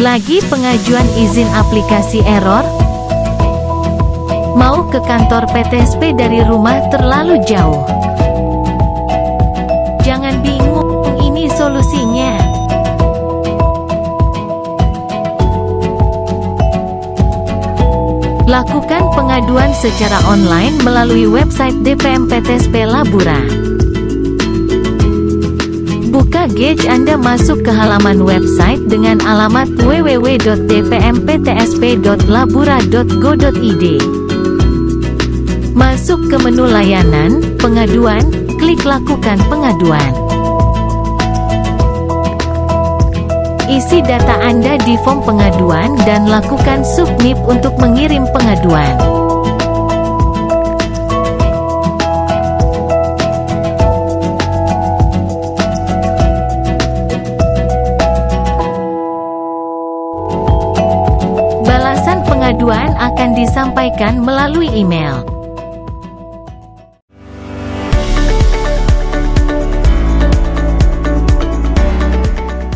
Lagi pengajuan izin aplikasi error? Mau ke kantor PTSP dari rumah terlalu jauh? Jangan bingung, ini solusinya. Lakukan pengaduan secara online melalui website DPM PTSP Labura. Buka Gauge, Anda masuk ke halaman website dengan alamat www.dpmptsp.labura.go.id. Masuk ke menu layanan, pengaduan, klik lakukan pengaduan. Isi data Anda di form pengaduan dan lakukan submit untuk mengirim pengaduan. Balasan pengaduan akan disampaikan melalui email.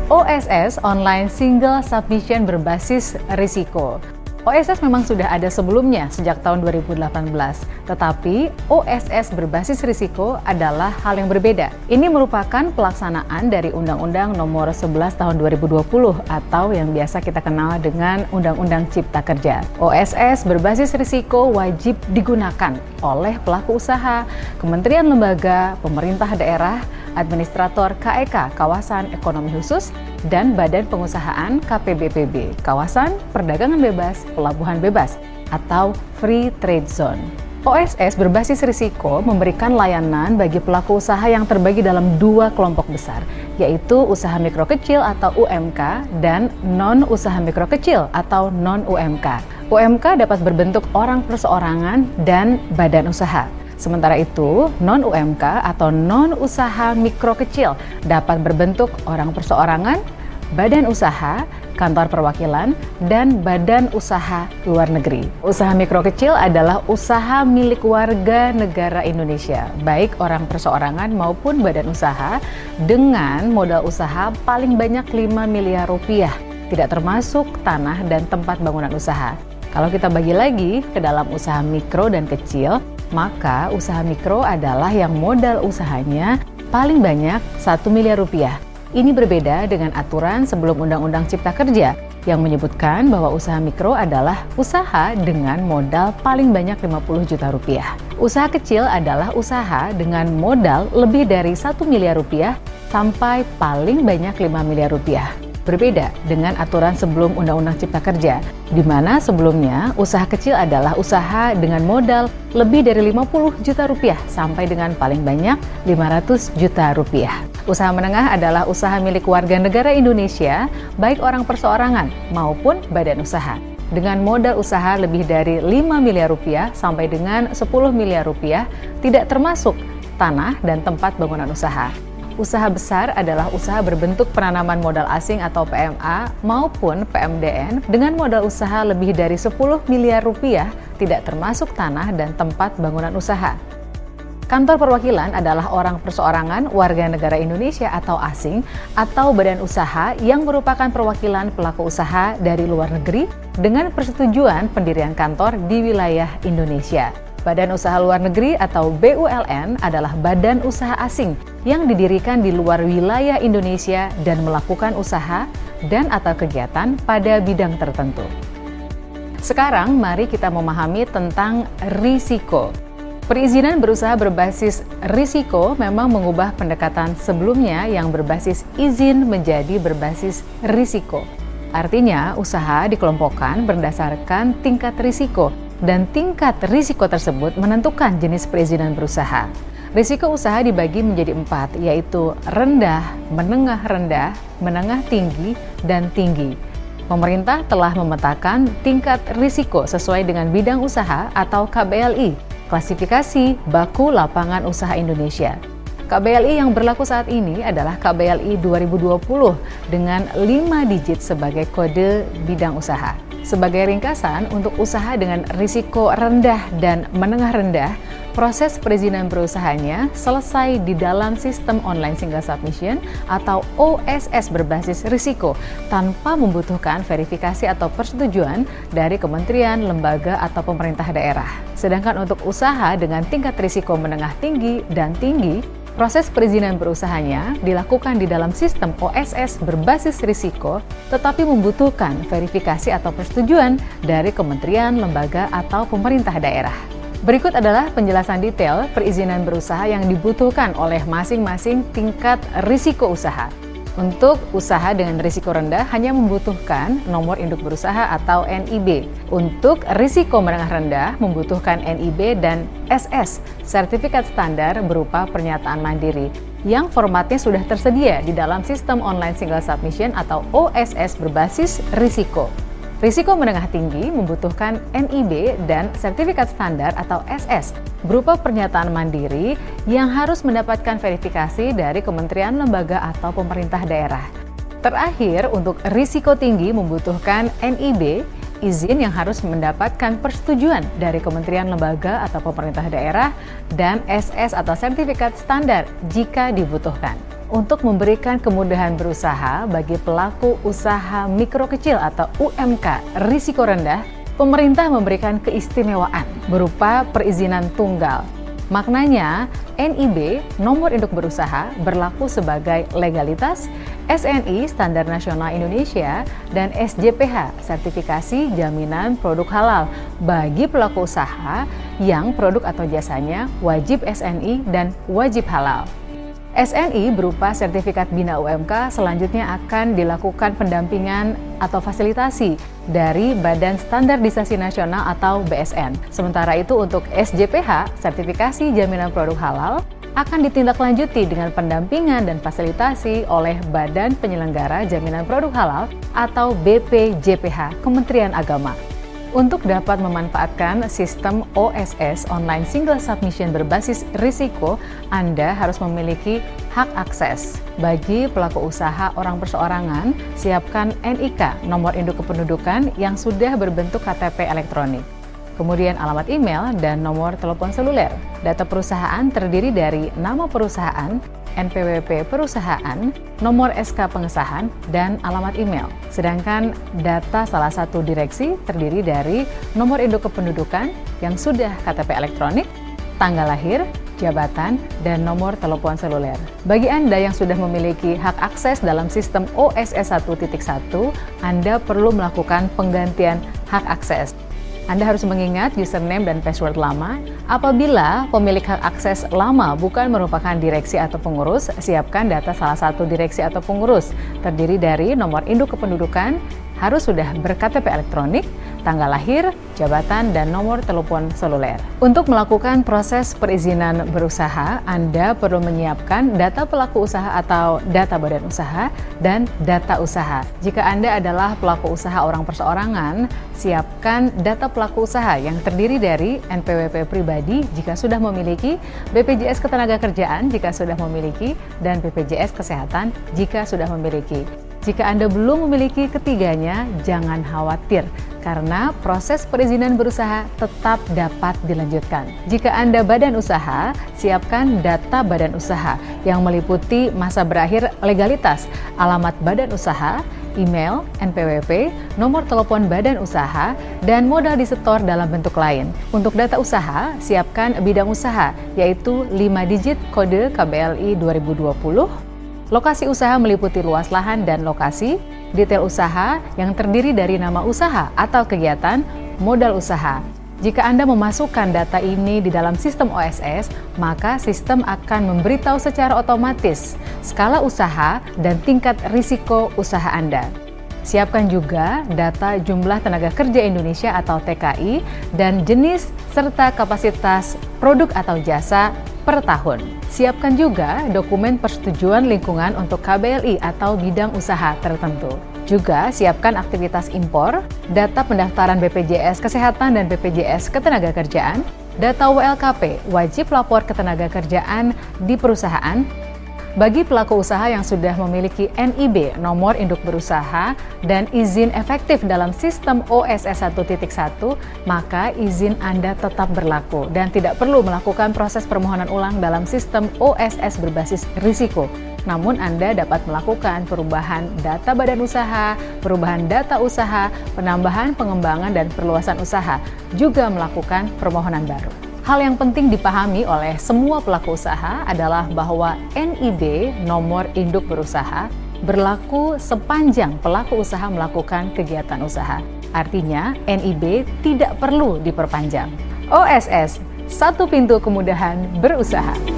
OSS Online Single Submission berbasis risiko. OSS memang sudah ada sebelumnya sejak tahun 2018, tetapi OSS berbasis risiko adalah hal yang berbeda. Ini merupakan pelaksanaan dari Undang-Undang Nomor 11 Tahun 2020 atau yang biasa kita kenal dengan Undang-Undang Cipta Kerja. OSS berbasis risiko wajib digunakan oleh pelaku usaha, kementerian lembaga, pemerintah daerah, administrator KEK Kawasan Ekonomi Khusus, dan Badan Pengusahaan KPBPB Kawasan Perdagangan Bebas Pelabuhan Bebas atau Free Trade Zone. OSS berbasis risiko memberikan layanan bagi pelaku usaha yang terbagi dalam dua kelompok besar, yaitu usaha mikro kecil atau UMK dan non-usaha mikro kecil atau non-UMK. UMK dapat berbentuk orang perseorangan dan badan usaha. Sementara itu, non-UMK atau non-usaha mikro kecil dapat berbentuk orang perseorangan, badan usaha, kantor perwakilan, dan badan usaha luar negeri. Usaha mikro kecil adalah usaha milik warga negara Indonesia, baik orang perseorangan maupun badan usaha, dengan modal usaha paling banyak 5 miliar rupiah, tidak termasuk tanah dan tempat bangunan usaha. Kalau kita bagi lagi ke dalam usaha mikro dan kecil, maka usaha mikro adalah yang modal usahanya paling banyak 1 miliar rupiah. Ini berbeda dengan aturan sebelum Undang-Undang Cipta Kerja yang menyebutkan bahwa usaha mikro adalah usaha dengan modal paling banyak 50 juta rupiah. Usaha kecil adalah usaha dengan modal lebih dari 1 miliar rupiah sampai paling banyak 5 miliar rupiah. Berbeda dengan aturan sebelum Undang-Undang Cipta Kerja, di mana sebelumnya usaha kecil adalah usaha dengan modal lebih dari 50 juta rupiah sampai dengan paling banyak 500 juta rupiah. Usaha menengah adalah usaha milik warga negara Indonesia, baik orang perseorangan maupun badan usaha, dengan modal usaha lebih dari 5 miliar rupiah sampai dengan 10 miliar rupiah, tidak termasuk tanah dan tempat bangunan usaha. Usaha besar adalah usaha berbentuk penanaman modal asing atau PMA maupun PMDN dengan modal usaha lebih dari 10 miliar rupiah, tidak termasuk tanah dan tempat bangunan usaha. Kantor perwakilan adalah orang perseorangan warga negara Indonesia atau asing atau badan usaha yang merupakan perwakilan pelaku usaha dari luar negeri dengan persetujuan pendirian kantor di wilayah Indonesia. Badan Usaha Luar Negeri atau BULN adalah badan usaha asing yang didirikan di luar wilayah Indonesia dan melakukan usaha dan atau kegiatan pada bidang tertentu. Sekarang mari kita memahami tentang risiko. Perizinan berusaha berbasis risiko memang mengubah pendekatan sebelumnya yang berbasis izin menjadi berbasis risiko. Artinya, usaha dikelompokkan berdasarkan tingkat risiko, dan tingkat risiko tersebut menentukan jenis perizinan berusaha. Risiko usaha dibagi menjadi 4, yaitu rendah, menengah tinggi, dan tinggi. Pemerintah telah memetakan tingkat risiko sesuai dengan bidang usaha atau KBLI, klasifikasi baku lapangan usaha Indonesia. KBLI yang berlaku saat ini adalah KBLI 2020 dengan 5 digit sebagai kode bidang usaha. Sebagai ringkasan, untuk usaha dengan risiko rendah dan menengah rendah, proses perizinan berusahanya selesai di dalam sistem online single submission atau OSS berbasis risiko tanpa membutuhkan verifikasi atau persetujuan dari kementerian, lembaga, atau pemerintah daerah. Sedangkan untuk usaha dengan tingkat risiko menengah tinggi dan tinggi, proses perizinan berusahanya dilakukan di dalam sistem OSS berbasis risiko, tetapi membutuhkan verifikasi atau persetujuan dari kementerian, lembaga, atau pemerintah daerah. Berikut adalah penjelasan detail perizinan berusaha yang dibutuhkan oleh masing-masing tingkat risiko usaha. Untuk usaha dengan risiko rendah hanya membutuhkan nomor induk berusaha atau NIB. Untuk risiko menengah rendah membutuhkan NIB dan SS, sertifikat standar berupa pernyataan mandiri, yang formatnya sudah tersedia di dalam sistem online single submission atau OSS berbasis risiko. Risiko menengah tinggi membutuhkan NIB dan sertifikat standar atau SS berupa pernyataan mandiri yang harus mendapatkan verifikasi dari kementerian, lembaga, atau pemerintah daerah. Terakhir, untuk risiko tinggi membutuhkan NIB, izin yang harus mendapatkan persetujuan dari kementerian, lembaga, atau pemerintah daerah, dan SS atau sertifikat standar jika dibutuhkan. Untuk memberikan kemudahan berusaha bagi pelaku usaha mikro kecil atau UMK risiko rendah, pemerintah memberikan keistimewaan berupa perizinan tunggal. Maknanya, NIB, nomor induk berusaha, berlaku sebagai legalitas, SNI, Standar Nasional Indonesia, dan SJPH, sertifikasi jaminan produk halal, bagi pelaku usaha yang produk atau jasanya wajib SNI dan wajib halal. SNI berupa sertifikat bina UMK selanjutnya akan dilakukan pendampingan atau fasilitasi dari Badan Standarisasi Nasional atau BSN. Sementara itu untuk SJPH, sertifikasi jaminan produk halal, akan ditindaklanjuti dengan pendampingan dan fasilitasi oleh Badan Penyelenggara Jaminan Produk Halal atau BPJPH Kementerian Agama. Untuk dapat memanfaatkan sistem OSS (Online Single Submission) berbasis risiko, Anda harus memiliki hak akses. Bagi pelaku usaha orang perseorangan, siapkan NIK, nomor induk kependudukan yang sudah berbentuk KTP elektronik. Kemudian alamat email dan nomor telepon seluler. Data perusahaan terdiri dari nama perusahaan, NPWP perusahaan, nomor SK pengesahan, dan alamat email. Sedangkan data salah satu direksi terdiri dari nomor induk kependudukan yang sudah KTP elektronik, tanggal lahir, jabatan, dan nomor telepon seluler. Bagi Anda yang sudah memiliki hak akses dalam sistem OSS 1.1, Anda perlu melakukan penggantian hak akses. Anda harus mengingat username dan password lama. Apabila pemilik hak akses lama bukan merupakan direksi atau pengurus, siapkan data salah satu direksi atau pengurus. Terdiri dari nomor induk kependudukan, harus sudah ber-KTP elektronik, tanggal lahir, jabatan, dan nomor telepon seluler. Untuk melakukan proses perizinan berusaha, Anda perlu menyiapkan data pelaku usaha atau data badan usaha dan data usaha. Jika Anda adalah pelaku usaha orang perseorangan, siapkan data pelaku usaha yang terdiri dari NPWP pribadi jika sudah memiliki, BPJS Ketenagakerjaan jika sudah memiliki, dan BPJS Kesehatan jika sudah memiliki. Jika Anda belum memiliki ketiganya, jangan khawatir, karena proses perizinan berusaha tetap dapat dilanjutkan. Jika Anda badan usaha, siapkan data badan usaha yang meliputi masa berakhir legalitas, alamat badan usaha, email, NPWP, nomor telepon badan usaha, dan modal disetor dalam bentuk lain. Untuk data usaha, siapkan bidang usaha, yaitu 5 digit kode KBLI 2020, lokasi usaha meliputi luas lahan dan lokasi, detail usaha yang terdiri dari nama usaha atau kegiatan, modal usaha. Jika Anda memasukkan data ini di dalam sistem OSS, maka sistem akan memberitahu secara otomatis skala usaha dan tingkat risiko usaha Anda. Siapkan juga data jumlah tenaga kerja Indonesia atau TKI dan jenis serta kapasitas produk atau jasa per tahun. Siapkan juga dokumen persetujuan lingkungan untuk KBLI atau bidang usaha tertentu. Juga siapkan aktivitas impor, data pendaftaran BPJS Kesehatan dan BPJS Ketenagakerjaan, data WLKP, wajib lapor ketenagakerjaan di perusahaan. Bagi pelaku usaha yang sudah memiliki NIB, nomor induk berusaha, dan izin efektif dalam sistem OSS 1.1, maka izin Anda tetap berlaku dan tidak perlu melakukan proses permohonan ulang dalam sistem OSS berbasis risiko. Namun Anda dapat melakukan perubahan data badan usaha, perubahan data usaha, penambahan, pengembangan, dan perluasan usaha, juga melakukan permohonan baru. Hal yang penting dipahami oleh semua pelaku usaha adalah bahwa NIB, nomor induk berusaha, berlaku sepanjang pelaku usaha melakukan kegiatan usaha. Artinya, NIB tidak perlu diperpanjang. OSS, satu pintu kemudahan berusaha.